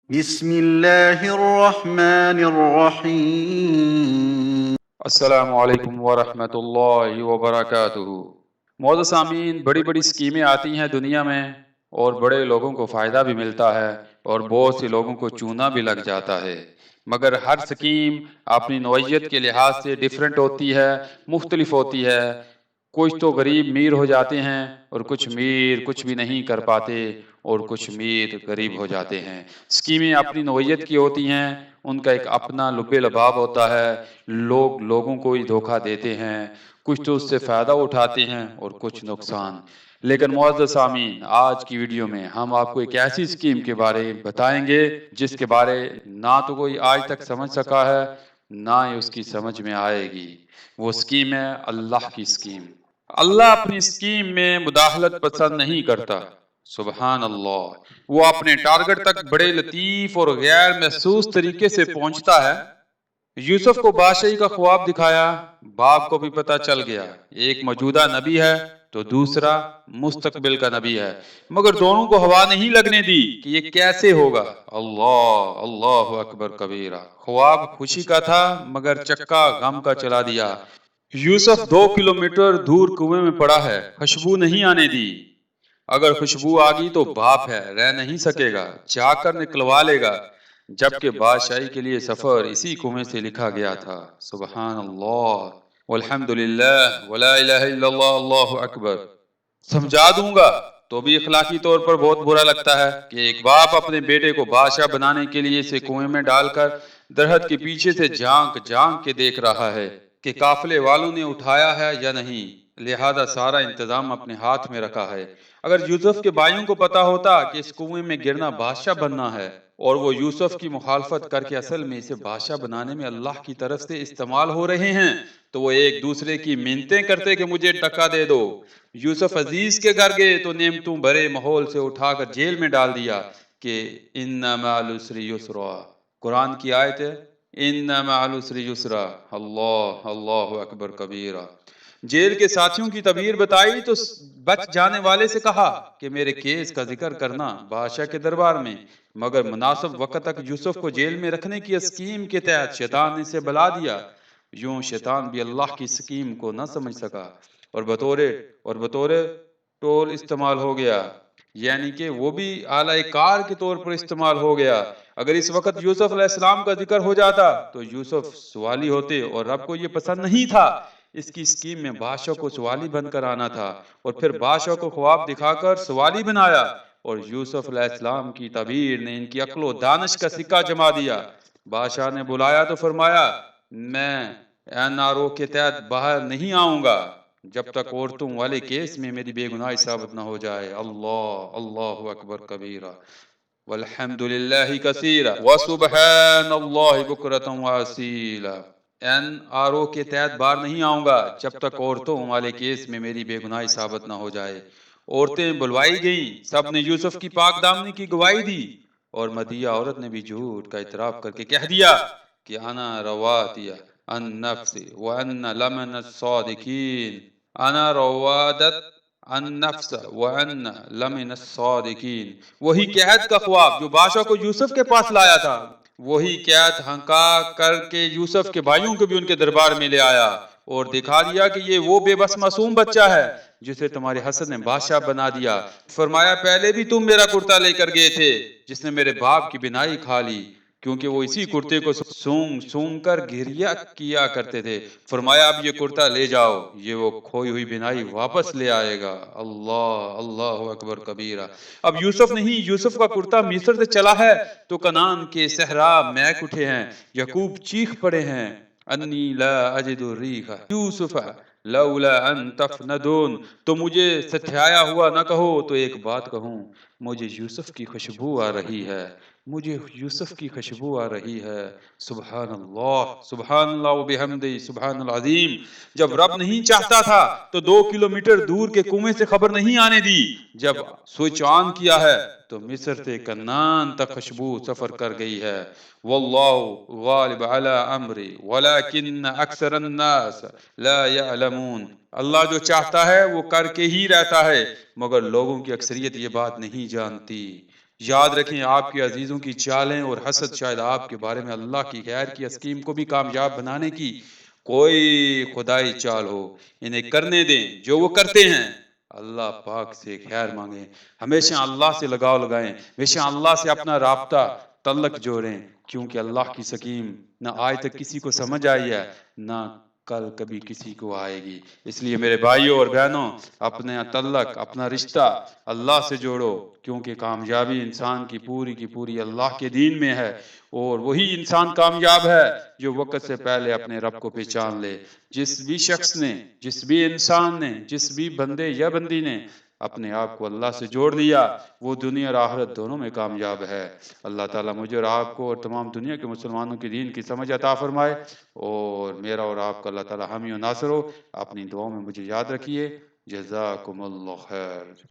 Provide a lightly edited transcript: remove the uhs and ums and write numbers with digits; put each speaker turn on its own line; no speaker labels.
بسم اللہ الرحمن الرحیم۔
السلام علیکم ورحمۃ اللہ وبرکاتہ۔ معزز سامعین، بڑی بڑی اسکیمیں آتی ہیں دنیا میں اور بڑے لوگوں کو فائدہ بھی ملتا ہے اور بہت سے لوگوں کو چونا بھی لگ جاتا ہے، مگر ہر اسکیم اپنی نوعیت کے لحاظ سے ڈیفرنٹ ہوتی ہے، مختلف ہوتی ہے۔ کچھ تو غریب میر ہو جاتے ہیں اور کچھ میر کچھ بھی نہیں کر پاتے اور کچھ میر غریب ہو جاتے ہیں۔ اسکیمیں اپنی نوعیت کی ہوتی ہیں، ان کا ایک اپنا لب لباب ہوتا ہے، لوگ لوگوں کو ہی دھوکہ دیتے ہیں، کچھ تو اس سے فائدہ اٹھاتے ہیں اور کچھ نقصان۔ لیکن معزز سامعین، آج کی ویڈیو میں ہم آپ کو ایک ایسی اسکیم کے بارے بتائیں گے جس کے بارے نہ تو کوئی آج تک سمجھ سکا ہے، نہ ہی اس کی سمجھ میں آئے گی۔ وہ اسکیم ہے اللہ کی اسکیم۔ اللہ اپنی اسکیم میں مداخلت پسند نہیں کرتا۔ سبحان اللہ۔ وہ اپنے ٹارگٹ تک بڑے لطیف اور غیر محسوس طریقے سے پہنچتا ہے۔ یوسف کو بادشاہی کا خواب دکھایا، باپ کو بھی پتہ چل گیا، ایک موجودہ نبی ہے تو دوسرا مستقبل کا نبی ہے، مگر دونوں کو ہوا نہیں لگنے دی کہ یہ کیسے ہوگا۔ اللہ اللہ اکبر کبیرہ۔ خواب خوشی کا تھا مگر چکا غم کا چلا دیا۔ یوسف 2 کلومیٹر دور کنویں میں پڑا ہے، خوشبو نہیں آنے دی۔ اگر خوشبو آ گئی تو باپ ہے، رہ نہیں سکے گا، جا کر نکلوا لے گا، جبکہ بادشاہی کے لیے سفر اسی کنویں سے لکھا گیا تھا۔ سبحان اللہ والحمد للہ ولا الہ الا اللہ، اللہ اکبر۔ سمجھا دوں گا تو بھی اخلاقی طور پر بہت برا لگتا ہے کہ ایک باپ اپنے بیٹے کو بادشاہ بنانے کے لیے اسے کنویں میں ڈال کر درخت کے پیچھے سے جھانک جھانک کے دیکھ رہا ہے کہ قافلے والوں نے اٹھایا ہے یا نہیں، لہذا سارا انتظام اپنے ہاتھ میں رکھا ہے۔ اگر یوسف کے بھائیوں کو پتا ہوتا کہ اس کنویں میں گرنا بادشاہ بننا ہے اور وہ یوسف کی مخالفت کر کے اصل میں اسے بادشاہ بنانے میں اللہ کی طرف سے استعمال ہو رہے ہیں، تو وہ ایک دوسرے کی منتیں کرتے کہ مجھے ٹکا دے دو۔ یوسف عزیز کے گھر گئے تو نعمتوں بھرے ماحول سے اٹھا کر جیل میں ڈال دیا کہ ان مع العسر یسرا۔ قرآن کی آیت ہے ان مع العسر یسرا۔ اللہ اللہ اکبر کبیرہ۔ جیل کے ساتھیوں کی تبیر بتائی تو بچ جانے والے سے کہا کہ میرے کیس کا ذکر کرنا بادشاہ کے دربار میں، مگر مناسب وقت تک یوسف کو جیل میں رکھنے کی اسکیم کے تحت شیطان نے اسے بلا دیا۔ یوں شیطان بھی اللہ کی اسکیم کو نہ سمجھ سکا اور بطور ٹول استعمال ہو گیا، یعنی کہ وہ بھی اعلی کار کے طور پر استعمال ہو گیا۔ اگر اس وقت یوسف علیہ السلام کا ذکر ہو جاتا تو یوسف سوالی ہوتے اور رب کو یہ پسند نہیں تھا۔ اس کی اسکیم میں بادشاہ کو سوالی بن کر آنا تھا اور پھر بادشاہ کو خواب دکھا کر سوالی بنایا، اور یوسف علیہ السلام کی تعبیر نے ان کی عقل و دانش کا سکہ جما دیا۔ بادشاہ نے بلایا تو فرمایا میں این آر او کے تحت باہر نہیں آؤں گا جب تک عورتوں والے کیس میں میری بے گناہی ثابت نہ ہو جائے۔ اللہ اللہ اکبر کبیرہ والحمد للہ کثیرہ وسبحان اللہ بکرۃ واصیلا۔ این آر او کے تحت باہر نہیں آؤں گا جب تک عورتوں والے کیس میں میری بے گناہی ثابت نہ ہو جائے۔ عورتیں بلوائی گئیں، سب نے یوسف کی پاک دامنی کی گواہی دی، اور مدیہ عورت نے بھی جھوٹ کا اعتراف کر کے کہہ دیا کہ انا رواتیہ النفس وان لمن الصادقین، انا روادت النفس وان لمن الصادقین۔ وہی قحط کا خواب جو بادشاہ کو یوسف کے پاس لایا تھا، وہی قحط ہنکا کر کے یوسف کے بھائیوں کو بھی ان کے دربار میں لے آیا اور دکھا دیا کہ یہ وہ بے بس معصوم بچہ ہے جسے تمہارے حسد نے بادشاہ بنا دیا۔ فرمایا پہلے بھی تم میرا کرتا لے کر گئے تھے جس نے میرے باپ کی بینائی کھا لی، کیونکہ وہ اسی کرتے کو سونگ سونگ کر گریہ کیا کرتے تھے۔ فرمایا اب یہ کرتا لے جاؤ، یہ وہ کھوئی ہوئی بینائی واپس لے آئے گا۔ اللہ اللہ اکبر کبیرہ۔ اب یوسف نہیں، یوسف کا کرتا مصر سے چلا ہے تو کنعان کے صحرا مہک اٹھے ہیں، یعقوب چیخ پڑے ہیں انی لا اجد ریح یوسف لولا ان تفندون۔ تو مجھے ستھایا ہوا نہ کہو تو ایک بات کہوں، مجھے یوسف کی خوشبو آ رہی ہے، مجھے یوسف کی خوشبو آ رہی ہے۔ سبحان اللہ و بحمدہ سبحان العظیم۔ جب رب نہیں چاہتا تھا تو 2 کلومیٹر دور کے کنویں سے خبر نہیں آنے دی، جب سوئچ آن کیا ہے تو مصر سے کنعان تک خوشبو سفر کر گئی ہے۔ واللہ غالب علی امری ولکن اکثر الناس لا یعلمون۔ اللہ جو چاہتا ہے وہ کر کے ہی رہتا ہے، مگر لوگوں کی اکثریت یہ بات نہیں جانتی۔ یاد رکھیں آپ کے عزیزوں کی چالیں اور حسد شاید آپ کے بارے میں اللہ کی غیر کی اسکیم کو بھی کامیاب بنانے کی کوئی خدائی چال ہو، انہیں کرنے دیں جو وہ کرتے ہیں۔ اللہ پاک سے خیر مانگیں، ہمیشہ اللہ سے لگاؤ لگائیں، ہمیشہ اللہ سے اپنا رابطہ تعلق جوڑیں، کیونکہ اللہ کی سکیم نہ آج تک کسی کو سمجھ آئی ہے، نہ کل کبھی کسی کو آئے گی۔ اس لیے میرے بھائیوں اور بہنوں، اپنے تعلق، اپنا رشتہ اللہ سے جوڑو، کیونکہ کامیابی انسان کی پوری اللہ کے دین میں ہے، اور وہی انسان کامیاب ہے جو وقت سے پہلے اپنے رب کو پہچان لے۔ جس بھی شخص نے، جس بھی انسان نے، جس بھی بندے یا بندی نے اپنے آپ کو اللہ سے جوڑ لیا، وہ دنیا اور آخرت دونوں میں کامیاب ہے۔ اللہ تعالیٰ مجھے اور آپ کو اور تمام دنیا کے مسلمانوں کے دین کی سمجھ عطا فرمائے، اور میرا اور آپ کا اللہ تعالیٰ حامی و ناصر ہو۔ اپنی دعاؤں میں مجھے یاد رکھیے۔ جزاکم اللہ خیر۔